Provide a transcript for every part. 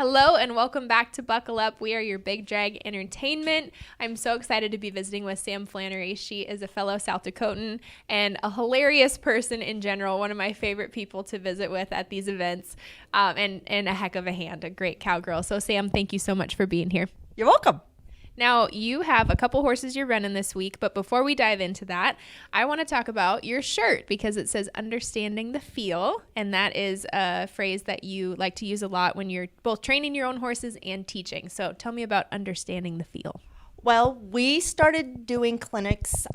Hello and welcome back to Buckle Up. We are your Big Drag Entertainment. I'm so excited to be visiting with Sam Flannery. She is a fellow South Dakotan and a hilarious person in general, one of my favorite people to visit with at these events, and a heck of a hand, a great cowgirl. So Sam, thank you so much for being here. You're welcome. Now, you have a couple horses you're running this week, but before we dive into that, I want to talk about your shirt because it says understanding the feel, and that is a phrase that you like to use a lot when you're both training your own horses and teaching. So tell me about understanding the feel. Well, we started doing clinics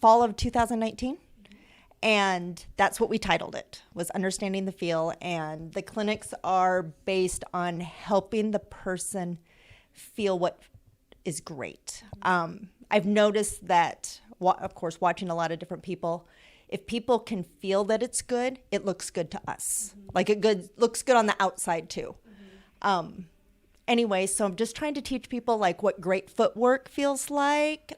fall of 2019, and that's what we titled it, was Understanding the Feel, and the clinics are based on helping the person feel what is great. I've noticed that, of course, watching a lot of different people, if people can feel that it's good, it looks good to us. Mm-hmm. Like looks good on the outside too. Mm-hmm. Anyway, so I'm just trying to teach people like what great footwork feels like,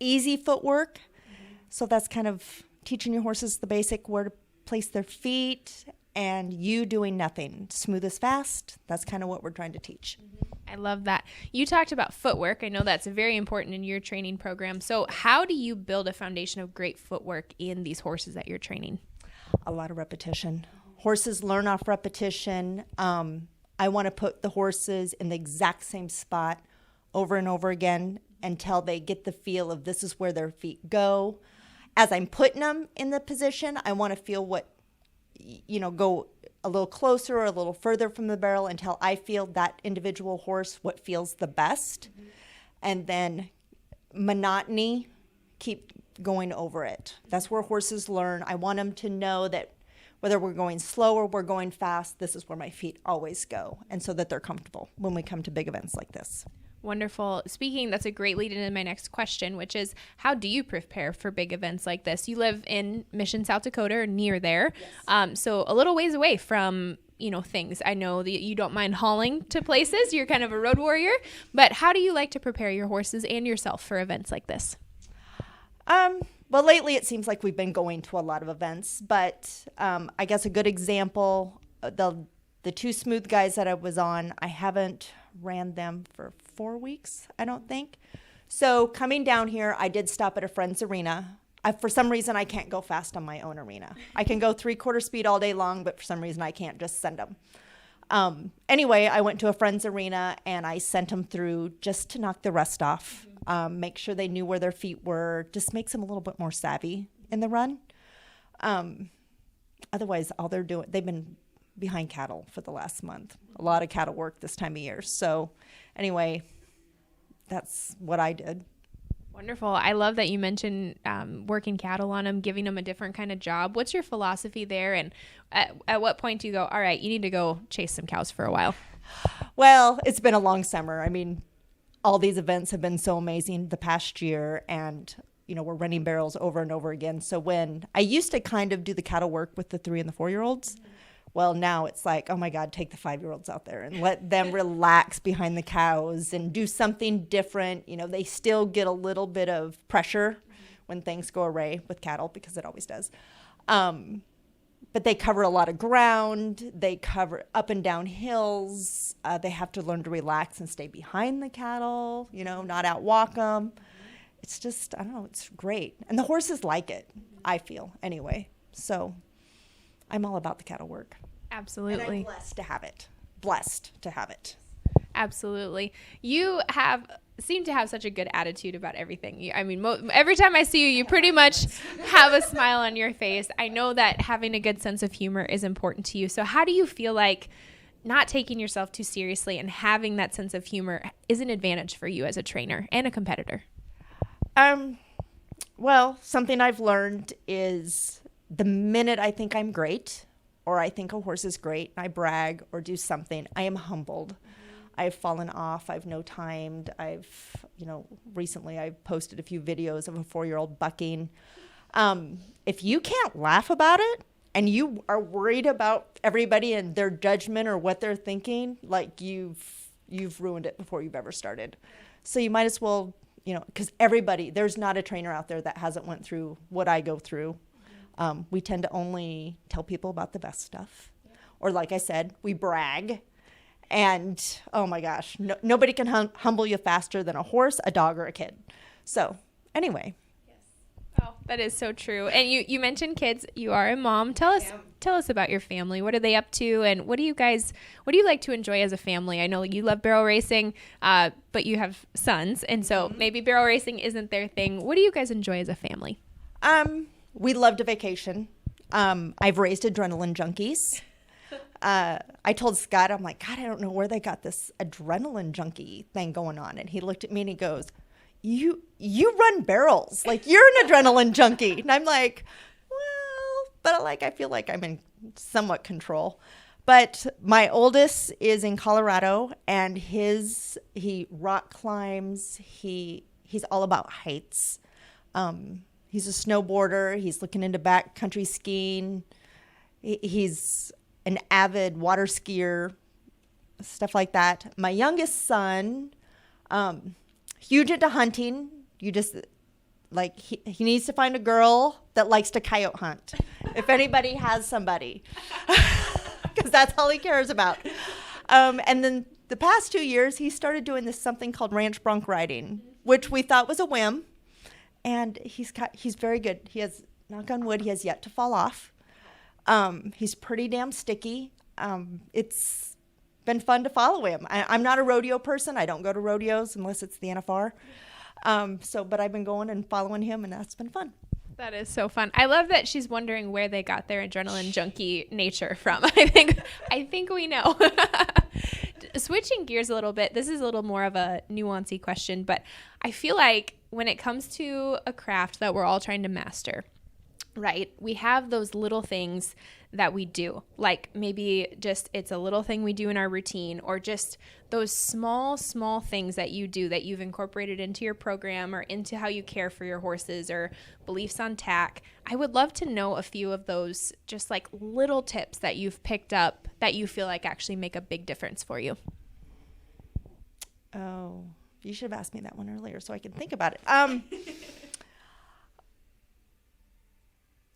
easy footwork. Mm-hmm. So that's kind of teaching your horses the basic where to place their feet and you doing nothing. Smooth as fast. That's kind of what we're trying to teach. Mm-hmm. I love that. You talked about footwork. I know that's very important in your training program. So how do you build a foundation of great footwork in these horses that you're training? A lot of repetition. Horses learn off repetition. I want to put the horses in the exact same spot over and over again until they get the feel of this is where their feet go. As I'm putting them in the position, I want to feel what, go a little closer or a little further from the barrel until I feel that individual horse what feels the best. Mm-hmm. And then monotony, keep going over it. That's where horses learn. I want them to know that whether we're going slow or we're going fast, this is where my feet always go, and so that they're comfortable when we come to big events like this. Wonderful. Speaking, that's a great lead into my next question, which is how do you prepare for big events like this? You live in Mission, South Dakota, or near there. Yes. So a little ways away from, things. I know that you don't mind hauling to places. You're kind of a road warrior, but how do you like to prepare your horses and yourself for events like this? Well, lately it seems like we've been going to a lot of events, but I guess a good example, the two smooth guys that I was on, I haven't ran them for 4 weeks, I don't think. So coming down here, I did stop at a friend's arena. For some reason, I can't go fast on my own arena. I can go 3/4 speed all day long, but for some reason, I can't just send them. Anyway, I went to a friend's arena, and I sent them through just to knock the rust off, make sure they knew where their feet were, just makes them a little bit more savvy in the run. Otherwise, all they're doing, they've been behind cattle for the last month. A lot of cattle work this time of year. So anyway, that's what I did. Wonderful. I love that you mentioned working cattle on them, giving them a different kind of job. What's your philosophy there? And at what point do you go, all right, you need to go chase some cows for a while? Well, it's been a long summer. I mean, all these events have been so amazing the past year, and we're running barrels over and over again. So when I used to kind of do the cattle work with the 3 and the 4-year-olds, well, now it's like, oh my God, take the 5-year-olds out there and let them relax behind the cows and do something different. They still get a little bit of pressure when things go awry with cattle, because it always does. But they cover a lot of ground. They cover up and down hills. They have to learn to relax and stay behind the cattle, not outwalk them. It's just, I don't know, it's great. And the horses like it, I feel, anyway. So I'm all about the cattle work. Absolutely. And I'm blessed to have it. Absolutely. You seem to have such a good attitude about everything. Every time I see you, you pretty much have a smile on your face. I know that having a good sense of humor is important to you. So how do you feel like not taking yourself too seriously and having that sense of humor is an advantage for you as a trainer and a competitor? Well, something I've learned is the minute I think I'm great, or I think a horse is great, and I brag or do something, I am humbled. Mm-hmm. I've fallen off. I've no-timed. Recently I've posted a few videos of a 4-year-old bucking. If you can't laugh about it and you are worried about everybody and their judgment or what they're thinking, like you've ruined it before you've ever started. So you might as well, because there's not a trainer out there that hasn't went through what I go through. We tend to only tell people about the best stuff. Or like I said, we brag. And oh my gosh, nobody can humble you faster than a horse, a dog, or a kid. So anyway. Oh, that is so true. And you mentioned kids. You are a mom. Tell us about your family. What are they up to? And what do you like to enjoy as a family? I know you love barrel racing, but you have sons. And so maybe barrel racing isn't their thing. What do you guys enjoy as a family? We love to vacation. I've raised adrenaline junkies. I told Scott, I'm like, God, I don't know where they got this adrenaline junkie thing going on. And he looked at me and he goes, you run barrels. Like, you're an adrenaline junkie. And I'm like, well, but I feel like I'm in somewhat control. But my oldest is in Colorado, and he rock climbs. He's all about heights. He's a snowboarder. He's looking into backcountry skiing. He's an avid water skier, stuff like that. My youngest son, huge into hunting. You just like he needs to find a girl that likes to coyote hunt. If anybody has somebody, because that's all he cares about. And then the past 2 years, he started doing this something called ranch bronc riding, which we thought was a whim. And he's very good. He has, knock on wood, he has yet to fall off. He's pretty damn sticky. It's been fun to follow him. I'm not a rodeo person. I don't go to rodeos unless it's the NFR. But I've been going and following him, and that's been fun. That is so fun. I love that she's wondering where they got their adrenaline junkie nature from. I think we know. Switching gears a little bit, this is a little more of a nuancy question, but I feel like when it comes to a craft that we're all trying to master, right? We have those little things that we do, like maybe just it's a little thing we do in our routine, or just those small things that you do that you've incorporated into your program or into how you care for your horses, or beliefs on tack. I would love to know a few of those just like little tips that you've picked up that you feel like actually make a big difference for you. Oh, you should have asked me that one earlier so I can think about it.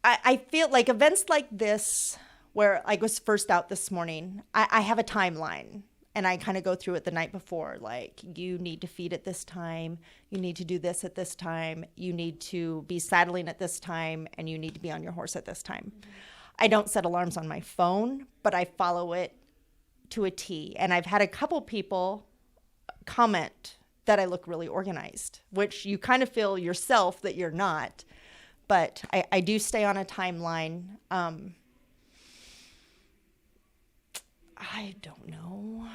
I feel like events like this, where I was first out this morning, I have a timeline, and I kind of go through it the night before. Like, you need to feed at this time, you need to do this at this time, you need to be saddling at this time, and you need to be on your horse at this time. Mm-hmm. I don't set alarms on my phone, but I follow it to a T. And I've had a couple people comment that I look really organized, which you kind of feel yourself that you're not. But I do stay on a timeline. I don't know.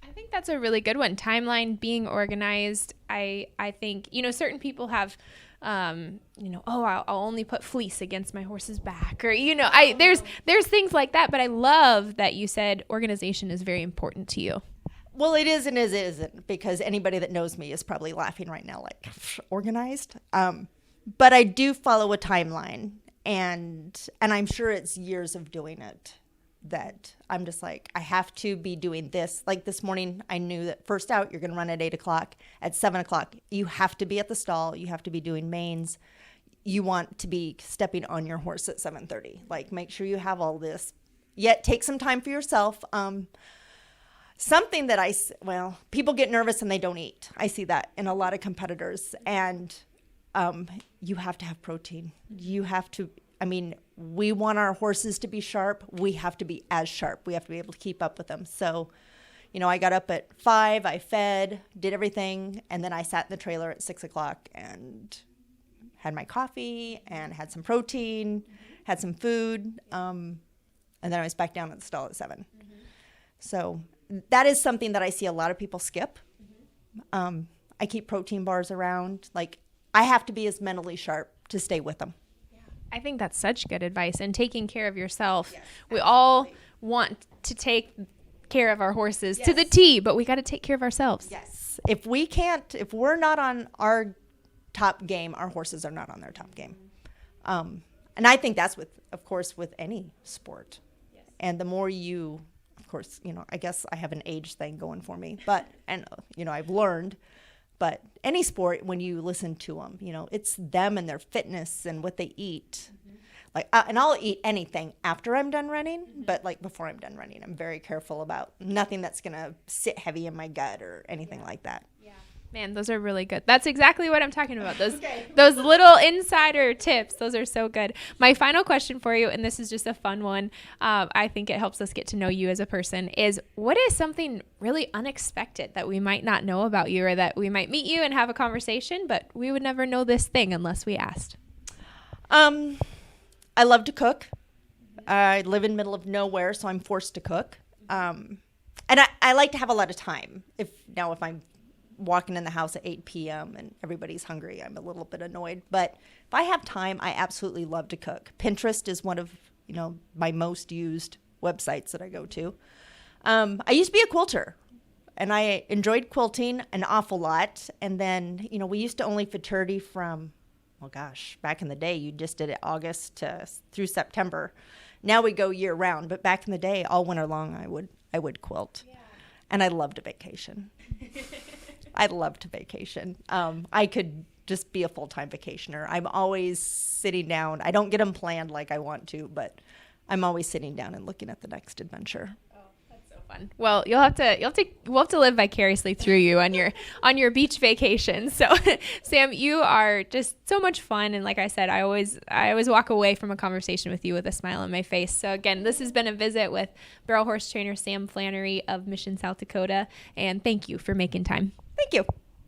I think that's a really good one. Timeline, being organized. I think, certain people have, I'll only put fleece against my horse's back, or, there's things like that. But I love that you said organization is very important to you. Well, it is and it isn't, because anybody that knows me is probably laughing right now, like, organized. But I do follow a timeline, and I'm sure it's years of doing it that I'm just like, I have to be doing this. Like this morning, I knew that first out, you're going to run at 8 o'clock. At 7 o'clock, you have to be at the stall. You have to be doing mains. You want to be stepping on your horse at 7:30. Like, make sure you have all this. Yet take some time for yourself. Something that people get nervous and they don't eat. I see that in a lot of competitors. And you have to have protein. You have to, we want our horses to be sharp. We have to be as sharp. We have to be able to keep up with them. So, I got up at 5, I fed, did everything. And then I sat in the trailer at 6 o'clock and had my coffee and had some protein, had some food. And then I was back down at the stall at 7. Mm-hmm. So that is something that I see a lot of people skip. Mm-hmm. I keep protein bars around. Like, I have to be as mentally sharp to stay with them. Yeah. I think that's such good advice. And taking care of yourself. Yes, we all want to take care of our horses to the T, but we got to take care of ourselves. Yes. If we're not on our top game, our horses are not on their top game. And I think that's with any sport. Yes. And the more you, of course, I guess I have an age thing going for me, but, I've learned. But any sport, when you listen to them, it's them and their fitness and what they eat. Mm-hmm. Like, and I'll eat anything after I'm done running, but like before I'm done running, I'm very careful about nothing that's going to sit heavy in my gut or anything like that. Man, those are really good. That's exactly what I'm talking about. Those little insider tips. Those are so good. My final question for you, and this is just a fun one. I think it helps us get to know you as a person, is what is something really unexpected that we might not know about you, or that we might meet you and have a conversation, but we would never know this thing unless we asked? I love to cook. I live in the middle of nowhere, so I'm forced to cook. And I like to have a lot of time. If I'm walking in the house at 8 p.m. and everybody's hungry, I'm a little bit annoyed. But if I have time, I absolutely love to cook. Pinterest is one of, my most used websites that I go to. I used to be a quilter, and I enjoyed quilting an awful lot. And then, we used to only fraternity from, back in the day, you just did it August through September. Now we go year round, but back in the day, all winter long, I would quilt. Yeah. And I loved a vacation. I loved to vacation. I could just be a full-time vacationer. I'm always sitting down. I don't get them planned like I want to, but I'm always sitting down and looking at the next adventure. Oh, that's so fun. Well, we'll have to live vicariously through you on your beach vacation. So, Sam, you are just so much fun, and like I said, I always walk away from a conversation with you with a smile on my face. So again, this has been a visit with barrel horse trainer Sam Flannery of Mission, South Dakota, and thank you for making time. Thank you.